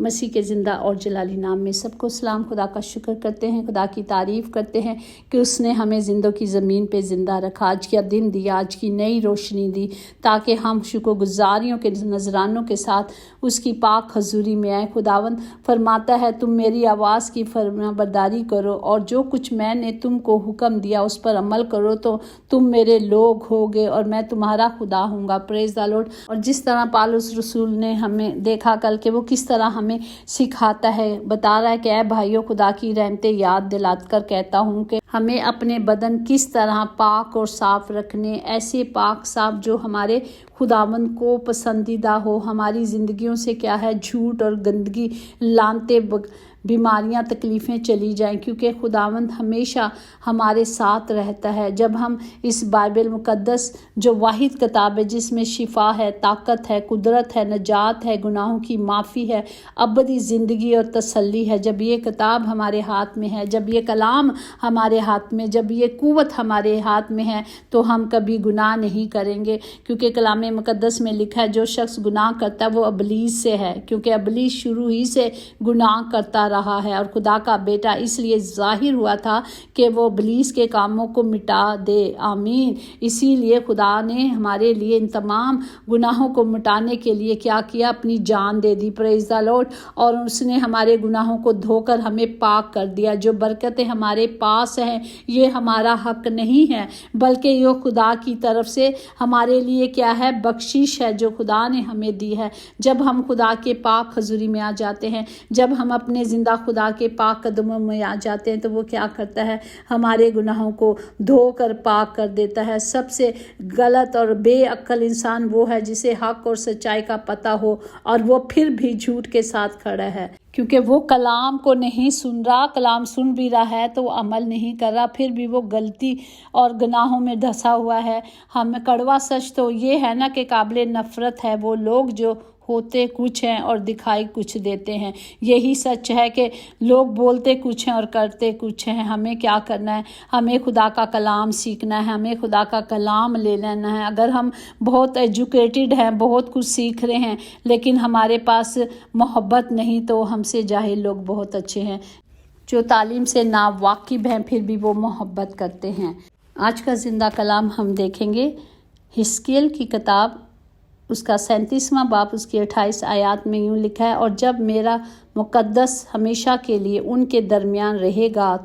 مسیح کے زندہ اور جلالی نام میں سب کو سلام۔ خدا کا شکر کرتے ہیں، خدا کی تعریف کرتے ہیں کہ اس نے ہمیں زندوں کی زمین پہ زندہ رکھا، آج کا دن دیا، آج کی نئی روشنی دی، تاکہ ہم شکر گزاریوں کے نذرانوں کے ساتھ اس کی پاک حضوری میں آئیں۔ خداوند فرماتا ہے تم میری آواز کی فرما برداری کرو اور جو کچھ میں نے تم کو حکم دیا اس پر عمل کرو تو تم میرے لوگ ہوگے اور میں تمہارا خدا ہوں گا۔ پریز دی لارڈ۔ اور جس طرح پالوس رسول نے ہمیں دیکھا کل کہ وہ کس طرح ہمیں سکھاتا ہے، بتا رہا ہے کہ اے بھائیو، خدا کی رحمتیں یاد دلا کر کہتا ہوں کہ ہمیں اپنے بدن کس طرح پاک اور صاف رکھنے، ایسے پاک صاف جو ہمارے خداوند کو پسندیدہ ہو۔ ہماری زندگیوں سے کیا ہے، جھوٹ اور گندگی لانتے بیماریاں تکلیفیں چلی جائیں، کیونکہ خداوند ہمیشہ ہمارے ساتھ رہتا ہے۔ جب ہم اس بائبل مقدس جو واحد کتاب ہے جس میں شفا ہے، طاقت ہے، قدرت ہے، نجات ہے، گناہوں کی معافی ہے، ابدی زندگی اور تسلی ہے، جب یہ کتاب ہمارے ہاتھ میں ہے، جب یہ کلام ہمارے ہاتھ میں، جب یہ قوت ہمارے ہاتھ میں ہے، تو ہم کبھی گناہ نہیں کریں گے، کیونکہ کلام مقدس میں لکھا ہے جو شخص گناہ کرتا ہے وہ ابلیس سے ہے، کیونکہ ابلیس شروع ہی سے گناہ کرتا رہا ہے اور خدا کا بیٹا اس لیے ظاہر ہوا تھا کہ وہ ابلیس کے کاموں کو مٹا دے۔ آمین۔ اسی لیے خدا نے ہمارے لیے ان تمام گناہوں کو مٹانے کے لیے کیا کیا، اپنی جان دے دی۔ پریز دی لارڈ۔ اور اس نے ہمارے گناہوں کو دھو کر ہمیں پاک کر دیا۔ جو برکتیں ہمارے پاس ہیں یہ ہمارا حق نہیں ہے، بلکہ یہ خدا کی طرف سے ہمارے لیے کیا ہے، بخشش ہے جو خدا نے ہمیں دی ہے۔ جب ہم خدا کے پاک حضوری میں آ جاتے ہیں، جب ہم اپنے زندہ خدا کے پاک قدموں میں آ جاتے ہیں، تو وہ کیا کرتا ہے، ہمارے گناہوں کو دھو کر پاک کر دیتا ہے۔ سب سے غلط اور بے عقل انسان وہ ہے جسے حق اور سچائی کا پتہ ہو اور وہ پھر بھی جھوٹ کے ساتھ کھڑا ہے، کیونکہ وہ کلام کو نہیں سن رہا، کلام سن بھی رہا ہے تو وہ عمل نہیں کر رہا، پھر بھی وہ غلطی اور گناہوں میں دھسا ہوا ہے۔ ہمیں کڑوا سچ تو یہ ہے نا کہ قابل نفرت ہے وہ لوگ جو ہوتے کچھ ہیں اور دکھائی کچھ دیتے ہیں۔ یہی سچ ہے کہ لوگ بولتے کچھ ہیں اور کرتے کچھ ہیں۔ ہمیں کیا کرنا ہے، ہمیں خدا کا کلام سیکھنا ہے، ہمیں خدا کا کلام لے لینا ہے۔ اگر ہم بہت ایجوکیٹڈ ہیں، بہت کچھ سیکھ رہے ہیں، لیکن ہمارے پاس محبت نہیں، تو ہم سے جاہل لوگ بہت اچھے ہیں، جو تعلیم سے ناواقف ہیں پھر بھی وہ محبت کرتے ہیں۔ آج کا زندہ کلام ہم دیکھیں گے حزقیل کی کتاب، اس کا 37واں باب، اس کی 28 آیات میں یوں لکھا ہے، اور جب میرا مقدس ہمیشہ کے لیے ان کے درمیان رہے گا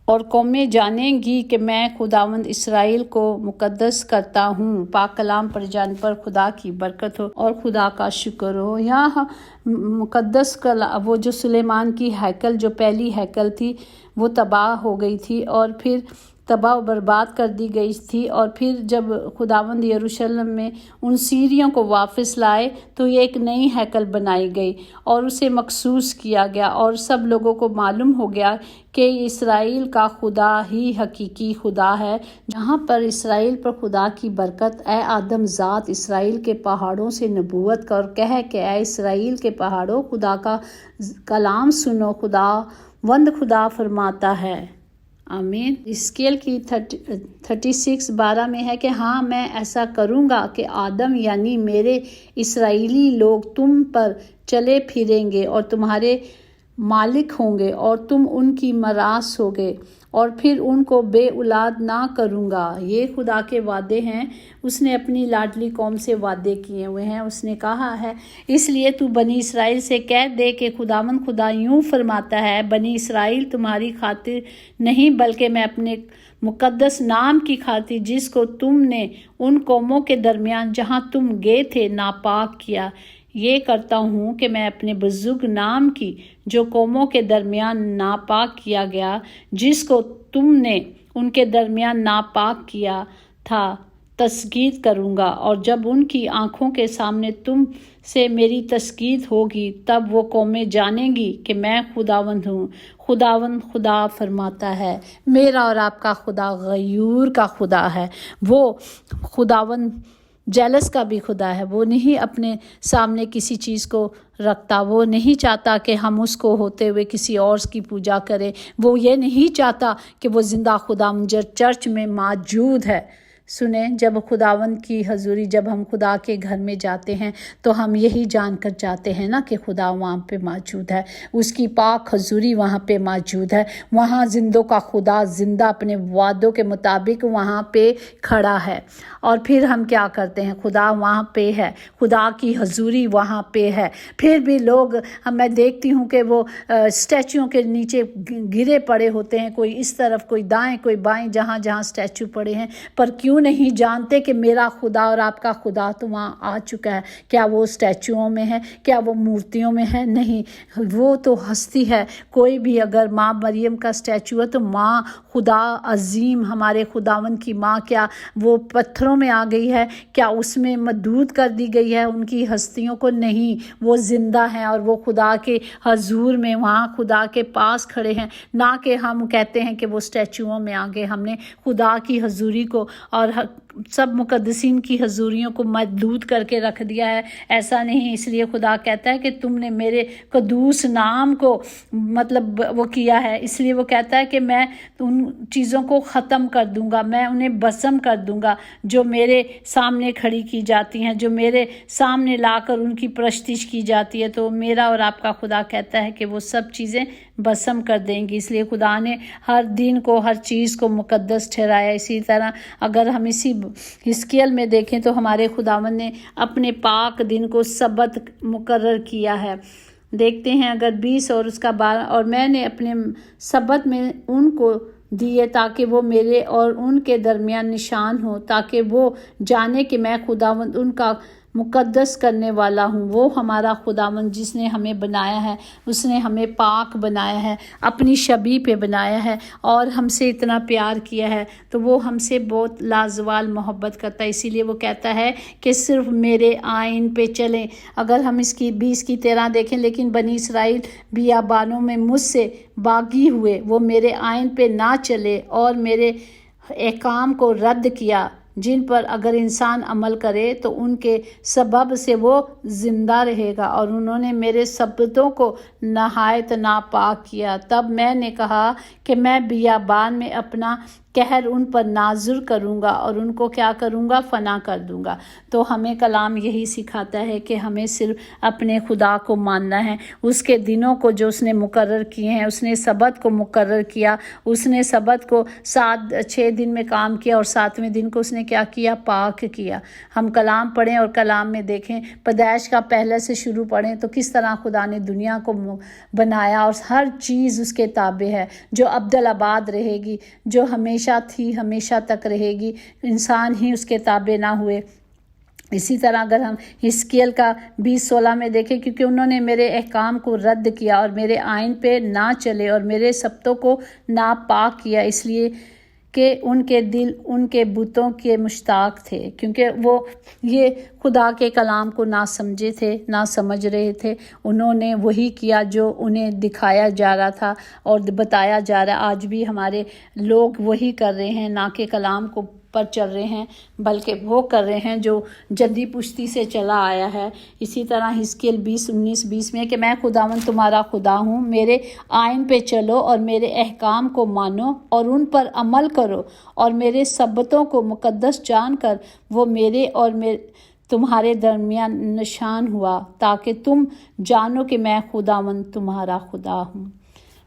اور قومیں جانیں گی کہ میں خداوند اسرائیل کو مقدس کرتا ہوں۔ پاک کلام پر جان پر خدا کی برکت ہو اور خدا کا شکر ہو۔ یہاں مقدس وہ جو سلیمان کی ہیکل، جو پہلی ہیکل تھی، وہ تباہ ہو گئی تھی اور پھر تباہ و برباد کر دی گئی تھی، اور پھر جب خداوند یروشلم میں ان سیریوں کو واپس لائے تو یہ ایک نئی ہیکل بنائی گئی اور اسے مخصوص کیا گیا، اور سب لوگوں کو معلوم ہو گیا کہ اسرائیل کا خدا ہی حقیقی خدا ہے۔ جہاں پر اسرائیل پر خدا کی برکت، اے آدم ذات اسرائیل کے پہاڑوں سے نبوت کر، کہہ کہ اے اسرائیل کے پہاڑوں خدا کا کلام سنو، خدا فرماتا ہے۔ آمین۔ حزقیل کی 36:12 میں ہے کہ ہاں میں ایسا کروں گا کہ آدم یعنی میرے اسرائیلی لوگ تم پر چلے پھریں گے اور تمہارے مالک ہوں گے اور تم ان کی میراث ہوگے، اور پھر ان کو بے اولاد نہ کروں گا۔ یہ خدا کے وعدے ہیں، اس نے اپنی لاڈلی قوم سے وعدے کیے ہوئے ہیں۔ اس نے کہا ہے، اس لیے تو بنی اسرائیل سے کہہ دے کہ خداوند خدا یوں فرماتا ہے، بنی اسرائیل تمہاری خاطر نہیں بلکہ میں اپنے مقدس نام کی خاطر جس کو تم نے ان قوموں کے درمیان جہاں تم گئے تھے ناپاک کیا، یہ کرتا ہوں کہ میں اپنے بزرگ نام کی جو قوموں کے درمیان ناپاک کیا گیا، جس کو تم نے ان کے درمیان ناپاک کیا تھا، تسکیت کروں گا، اور جب ان کی آنکھوں کے سامنے تم سے میری تسکیت ہوگی تب وہ قومیں جانیں گی کہ میں خداوند ہوں۔ خداوند خدا فرماتا ہے، میرا اور آپ کا خدا غیور کا خدا ہے۔ وہ خداوند جیلس کا بھی خدا ہے، وہ نہیں اپنے سامنے کسی چیز کو رکھتا، وہ نہیں چاہتا کہ ہم اس کو ہوتے ہوئے کسی اور کی پوجا کریں، وہ یہ نہیں چاہتا کہ وہ زندہ خدا چرچ میں موجود ہے، سنیں، جب خداوند کی حضوری، جب ہم خدا کے گھر میں جاتے ہیں تو ہم یہی جان کر جاتے ہیں نا کہ خدا وہاں پہ موجود ہے، اس کی پاک حضوری وہاں پہ موجود ہے، وہاں زندوں کا خدا زندہ اپنے وعدوں کے مطابق وہاں پہ کھڑا ہے۔ اور پھر ہم کیا کرتے ہیں، خدا وہاں پہ ہے، خدا کی حضوری وہاں پہ ہے۔ پھر بھی لوگ، میں دیکھتی ہوں کہ وہ اسٹیچوؤں کے نیچے گرے پڑے ہوتے ہیں، کوئی اس طرف، کوئی دائیں، کوئی بائیں، جہاں جہاں اسٹیچو پڑے ہیں، پر کیوں نہیں جانتے کہ میرا خدا اور آپ کا خدا تو وہاں آ چکا ہے۔ کیا وہ اسٹیچوؤں میں ہے؟ کیا وہ مورتیوں میں ہے؟ نہیں، وہ تو ہستی ہے۔ کوئی بھی اگر ماں مریم کا اسٹیچو ہے تو ماں خدا عظیم، ہمارے خداوند کی ماں، کیا وہ پتھروں میں آ گئی ہے؟ کیا اس میں مدود کر دی گئی ہے ان کی ہستیوں کو؟ نہیں، وہ زندہ ہیں اور وہ خدا کے حضور میں وہاں خدا کے پاس کھڑے ہیں، نہ کہ ہم کہتے ہیں کہ وہ اسٹیچوؤں میں آ گئے۔ ہم نے خدا کی حضوری کو اور سب مقدسین کی حضوریوں کو محدود کر کے رکھ دیا ہے، ایسا نہیں۔ اس لیے خدا کہتا ہے کہ تم نے میرے قدوس نام کو مطلب وہ کیا ہے، اس لیے وہ کہتا ہے کہ میں ان چیزوں کو ختم کر دوں گا، میں انہیں بسم کر دوں گا جو میرے سامنے کھڑی کی جاتی ہیں، جو میرے سامنے لا کر ان کی پرستش کی جاتی ہے۔ تو میرا اور آپ کا خدا کہتا ہے کہ وہ سب چیزیں بسم کر دیں گی۔ اس لیے خدا نے ہر دن کو، ہر چیز کو مقدس ٹھہرایا۔ اسی طرح اگر ہم اسی حزقیل میں دیکھیں تو ہمارے خداوند نے اپنے پاک دن کو سبت مقرر کیا ہے۔ دیکھتے ہیں اگر 20 اور اس کا 12، اور میں نے اپنے سبت میں ان کو دیے تاکہ وہ میرے اور ان کے درمیان نشان ہو، تاکہ وہ جانے کہ میں خداوند ان کا مقدس کرنے والا ہوں۔ وہ ہمارا خداوند جس نے ہمیں بنایا ہے، اس نے ہمیں پاک بنایا ہے، اپنی شبیہ پہ بنایا ہے اور ہم سے اتنا پیار کیا ہے، تو وہ ہم سے بہت لازوال محبت کرتا ہے۔ اسی لیے وہ کہتا ہے کہ صرف میرے آئین پہ چلیں۔ اگر ہم اس کی 20 کی 13 دیکھیں، لیکن بنی اسرائیل بیابانوں میں مجھ سے باغی ہوئے، وہ میرے آئین پہ نہ چلے اور میرے احکام کو رد کیا، جن پر اگر انسان عمل کرے تو ان کے سبب سے وہ زندہ رہے گا، اور انہوں نے میرے سبتوں کو نہایت ناپاک کیا۔ تب میں نے کہا کہ میں بیابان میں اپنا قہر ان پر نازل کروں گا اور ان کو کیا کروں گا؟ فنا کر دوں گا۔ تو ہمیں کلام یہی سکھاتا ہے کہ ہمیں صرف اپنے خدا کو ماننا ہے، اس کے دنوں کو جو اس نے مقرر کیے ہیں، اس نے سبت کو مقرر کیا، اس نے سبت کو 6 دن میں کام کیا اور 7ویں دن کو اس نے کیا کیا؟ پاک کیا۔ ہم کلام پڑھیں اور کلام میں دیکھیں، پیدائش کا پہلے سے شروع پڑھیں تو کس طرح خدا نے دنیا کو بنایا، اور ہر چیز اس کے تابع ہے، جو ابدالآباد رہے گی، جو ہمیشہ تھی ہمیشہ تک رہے گی، انسان ہی اس کے تابع نہ ہوئے۔ اسی طرح اگر ہم حزقیل کا 20:16 میں دیکھیں، کیونکہ انہوں نے میرے احکام کو رد کیا اور میرے آئین پہ نہ چلے اور میرے سبتوں کو ناپاک کیا، اس لیے کہ ان کے دل ان کے بتوں کے مشتاق تھے، کیونکہ وہ یہ خدا کے کلام کو نہ سمجھے تھے، نہ سمجھ رہے تھے۔ انہوں نے وہی کیا جو انہیں دکھایا جا رہا تھا اور بتایا جا رہا ہے۔ آج بھی ہمارے لوگ وہی کر رہے ہیں، نہ کہ کلام کو پر چل رہے ہیں، بلکہ وہ کر رہے ہیں جو جدی پشتی سے چلا آیا ہے۔ اسی طرح حزقیل 20:19-20 میں کہ میں خداوند تمہارا خدا ہوں، میرے آئین پہ چلو اور میرے احکام کو مانو اور ان پر عمل کرو، اور میرے سبتوں کو مقدس جان کر وہ میرے اور تمہارے درمیان نشان ہوا، تاکہ تم جانو کہ میں خداوند تمہارا خدا ہوں۔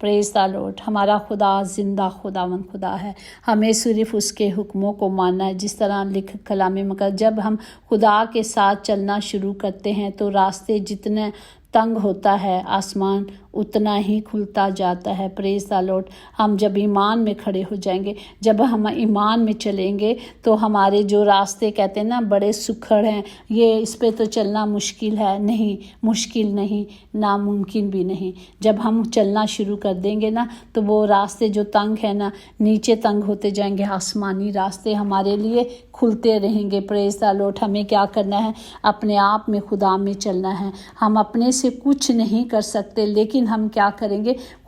پریز دا لارڈ۔ ہمارا خدا زندہ خداوند خدا ہے، ہمیں صرف اس کے حکموں کو ماننا ہے۔ جس طرح لکھ کلام مقدس، جب ہم خدا کے ساتھ چلنا شروع کرتے ہیں تو راستے جتنے تنگ ہوتا ہے، آسمان اتنا ہی کھلتا جاتا ہے۔ پریز دا لارڈ۔ ہم جب ایمان میں کھڑے ہو جائیں گے، جب ہم ایمان میں چلیں گے تو ہمارے جو راستے کہتے ہیں نا بڑے سکھڑ ہیں، یہ اس پہ تو چلنا مشکل ہے، نہیں، مشکل نہیں، ناممکن بھی نہیں۔ جب ہم چلنا شروع کر دیں گے نا تو وہ راستے جو تنگ ہیں نا نیچے تنگ ہوتے جائیں گے، آسمانی راستے ہمارے لیے کھلتے رہیں گے۔ پریز دا لارڈ۔ ہمیں کیا کرنا ہے؟ اپنے آپ میں خدا میں چلنا ہے۔ ہم اپنے سے کچھ نہیں کر سکتے، لیکن ہم کیا کریں گے؟